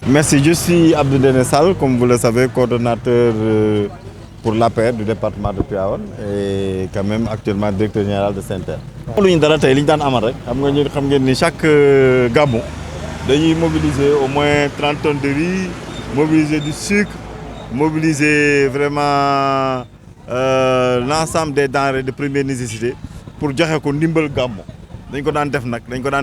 Merci, je suis Abdou Denessal, comme vous le savez, coordonnateur pour l'APR du département de Tivaouane et quand même actuellement directeur général de SENTER. Lu ñu dara tey li ñu daan amal rek xam ngeen ni chaque gàmmu dañuy mobiliser au moins 30 tonnes de riz, mobiliser du sucre, mobiliser vraiment l'ensemble des denrées de première nécessité pour joxe ko ndimbal gàmmu. Dañ ko daan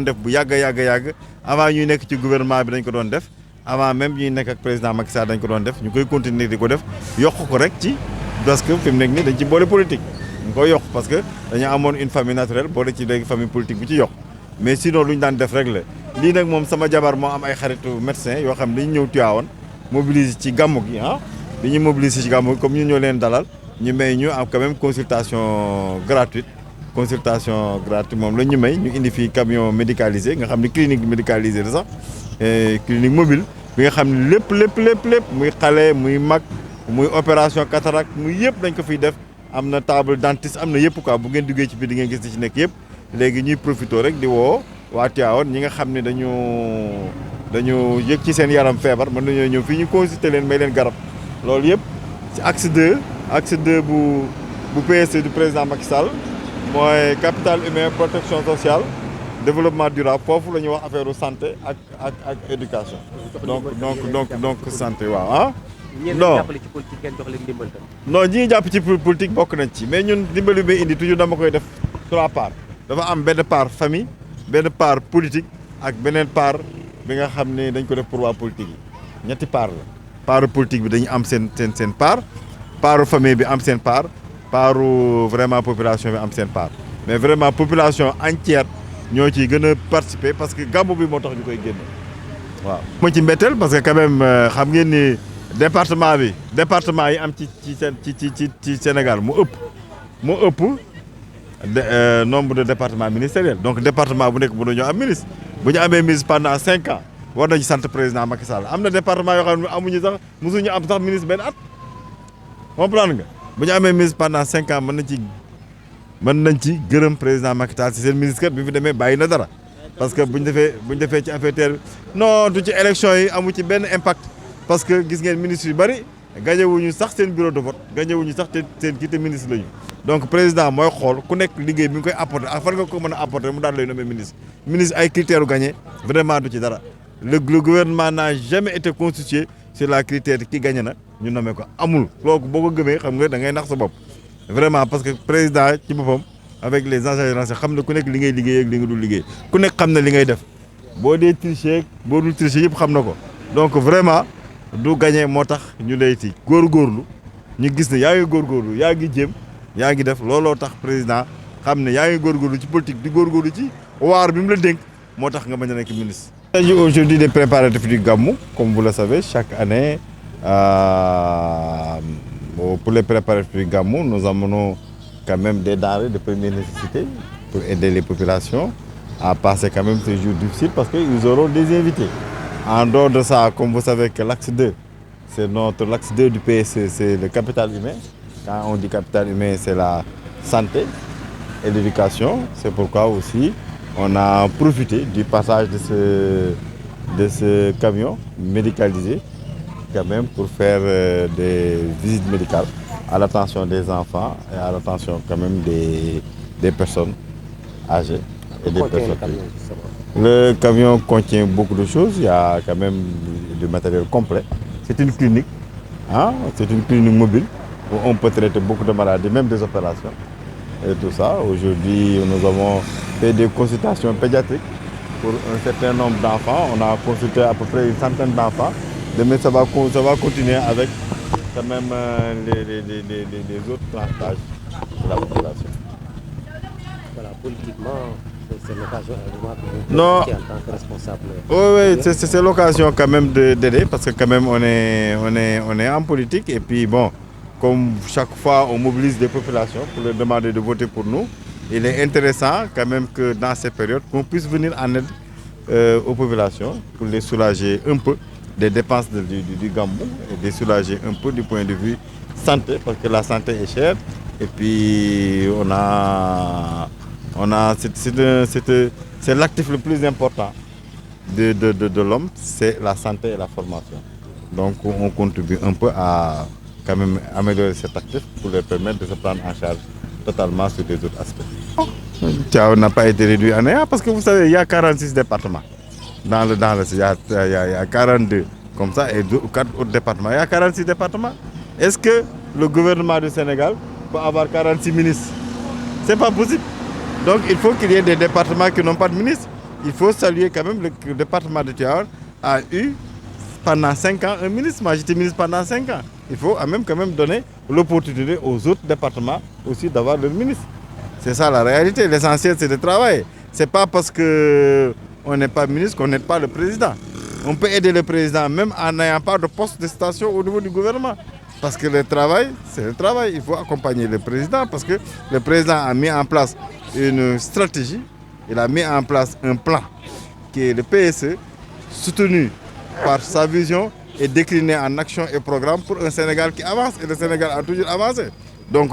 def bu yàgg avant ñuy nekk ci gouvernement bi dañ ko doon def. Avant même ñuy nekk ak président Macky Sall dañ ko doon def ñu koy continuer di ko def yokk ko rek ci parce que fi mu nekk nii dañ ci boole politique ñu koy yokk parce que dañu amoon une famille naturelle boole ci léegi famille politique bu ci yokk mais sinon lu ñu daan def rek la lii nag moom sama jabar moo am ay xaritu médecin yoo xam ne dañu ñëw Tivaouane mobiliser ci gàmmu gi dañuy mobiliser ci gàmmu gi comme ñu ñoo leen dalal ñu may ñu am quand même consultation gratuite moom la ñu may ñu indi fii camion médicalisé nga xam ne clinique médicalisée la sax clinique mobile bi nga xam ne lépp muy xale muy mag muy opération cataracte muy yëpp dañ ko fiy def am na table dentiste am na yëpp quoi bu ngeen duggee ci biir di ngeen gis di ci nekk yëpp léegi ñuy profité rek di woo waa Tivaouane ñi nga xam ne dañu yëg ci seen yaram feebar mën nañoo ñëw fii ñu consulter leen may leen garab loolu yëpp ci axe 2 bu PSE du président Macky Sall mooy capital humain protection sociale développement durable foofu la ñuy wax affaire santé ak éducation. donc santé waaw non ñi jàpp ci politique bokk nañ ci mais ñun dimbali bi indi toujours dama koy def 3 parts dafa am benn part famille benn part politique ak beneen part bi nga xam ne dañ ko def pour waa politique yi ñetti part la. part politique bi dañu am seen part famille bi am seen part vraiment population bi am seen part mais vraiment population entière. ñoo ciy gën a participer parce que gàmmu bi moo tax ñu koy génne waaw. moo ci mbetteel parce que quand même xam ngeen ni département yi am ci Sénégal mu ëpp nombre de départements ministériels donc département bu nekk bu ñoo am ministre bu ñu amee ministre pendant 5 ans war nañu sant président Macky Sall am na département yoo xam ne amuñu sax mosuñu am sax ministre benn at comprendre nga bu ñu amee ministre pendant 5 ans mën nañ ci gërëm président Macky Sall ci seen ministre bi fi demee bàyyi na dara parce que buñ defee ci affaire terre non du ci élection yi amu ci benn impact parce que gis ngeen ministre yu bëri gañewuñu sax seen bureau de vote gañewuñu sax seen kii te ministre lañu donc président mooy xool ku nekk liggéey bi nga koy apporter ak fan nga ko mën a apporter mu daal lay nommer ministre ay critères gagné vraiment du ci dara le gouvernement n'a jamais été constitué sur la critère ki gagné na ñu nommé ko amul loolu boo ko gëmee xam nga da ngay nax sa bopp vraiment parce que président ci boppam avec les agents xam na ku nekk li ngay liggéey ak li nga dul liggéey ku nekk xam na li ngay def boo dee tricher boo dul tricher yëpp xam na ko donc vraiment du gagné moo tax ñu lay ci góorgóorlu ñu gis ne yaa ngi góorgóorlu yaa ngi jéem yaa ngi def looloo tax président xam ne yaa ngi góorgóorlu ci politique di góorgóorlu ci waar bi mu la dénk moo tax nga bañ a nekk ministre. Il s'agit aujourd'hui des préparatifs du Gamou comme vous le savez chaque année. Pour les préparatifs du Gamou, nous amenons quand même des denrées de première nécessité pour aider les populations à passer quand même ces jours difficiles parce qu'ils auront des invités. En dehors de ça, comme vous savez que l'axe 2, c'est l'axe 2 du PSE, c'est le capital humain. Quand on dit capital humain, c'est la santé et l'éducation. C'est pourquoi aussi on a profité du passage de ce camion médicalisé quand même pour faire des visites médicales à l'attention des enfants et à l'attention quand même des personnes âgées et des personnes. Le camion contient beaucoup de choses, il y a quand même du matériel complet. C'est une clinique, c'est une clinique mobile où on peut traiter beaucoup de maladies, même des opérations et tout ça. Aujourd'hui, nous avons fait des consultations pédiatriques pour un certain nombre d'enfants. On a consulté à peu près une centaine d'enfants. Demain, ça va continuer avec quand même les autres tranches d'âge de la population. Voilà, politiquement, c'est l'occasion en tant que responsable. Oui, c'est l'occasion quand même d'aider parce que quand même on est en politique et puis bon, comme chaque fois on mobilise des populations pour leur demander de voter pour nous, il est intéressant quand même que dans ces périodes qu'on puisse venir en aide aux populations pour les soulager un peu des dépenses du Gamou et de soulager un peu du point de vue santé parce que la santé est chère et puis c'est l'actif le plus important de l'homme, c'est la santé et la formation. Donc on contribue un peu à quand même améliorer cet actif pour leur permettre de se prendre en charge totalement sur les autres aspects. Tiao n'a pas été réduit en néant parce que vous savez, il y a 46 départements. Il y a 42 comme ça et 4 autres départements. Il y a 46 départements. Est-ce que le gouvernement du Sénégal peut avoir 46 ministres? Ce n'est pas possible. Donc il faut qu'il y ait des départements qui n'ont pas de ministre. Il faut saluer quand même le département de Tivaouane a eu pendant 5 ans un ministre. Moi j'étais ministre pendant 5 ans. Il faut quand même donner l'opportunité aux autres départements aussi d'avoir leur ministre. C'est ça la réalité. L'essentiel c'est de travailler. Ce n'est pas parce qu'on n'est pas ministre qu'on n'aide pas le président. On peut aider le président même en n'ayant pas de poste de station au niveau du gouvernement. Parce que le travail, c'est le travail. Il faut accompagner le président parce que le président a mis en place une stratégie. Il a mis en place un plan qui est le PSE, soutenu par sa vision et décliné en actions et programmes pour un Sénégal qui avance. Et le Sénégal a toujours avancé. Donc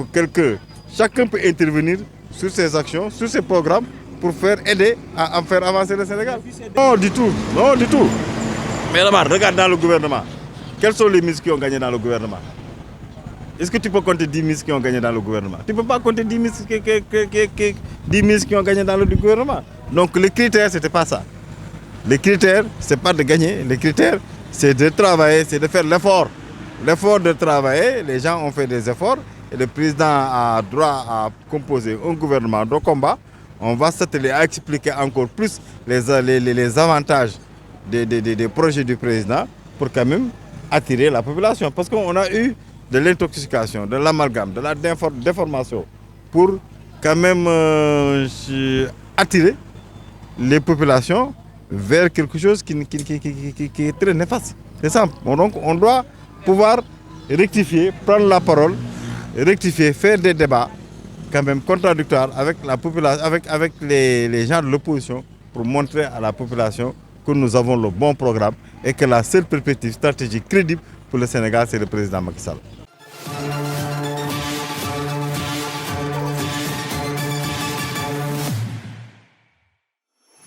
chacun peut intervenir sur ces actions, sur ces programmes pour aider à faire avancer le Sénégal. Non, du tout. Non, du tout. Mais d'abord, regarde dans le gouvernement. Quels sont les ministres qui ont gagné dans le gouvernement? Est-ce que tu peux compter 10 ministres qui ont gagné dans le gouvernement? Tu ne peux pas compter 10 ministres qui ont gagné dans le gouvernement. Donc le critère, ce n'était pas ça. Le critère, ce n'est pas de gagner. Le critère, c'est de travailler, c'est de faire l'effort. L'effort de travailler, les gens ont fait des efforts et le président a droit à composer un gouvernement de combat. On va s'atteler à expliquer encore plus les avantages des projets du président pour quand même attirer la population. Parce qu'on a eu de l'intoxication, de l'amalgame, de la déformation pour quand même attirer les populations vers quelque chose qui est très néfaste. C'est ça. Donc on doit pouvoir rectifier, prendre la parole, rectifier, faire des débats quand même contradictoires avec la population, avec les gens de l'opposition pour montrer à la population que nous avons le bon programme et que la seule perspective stratégique crédible pour le Sénégal, c'est le président Macky Sall.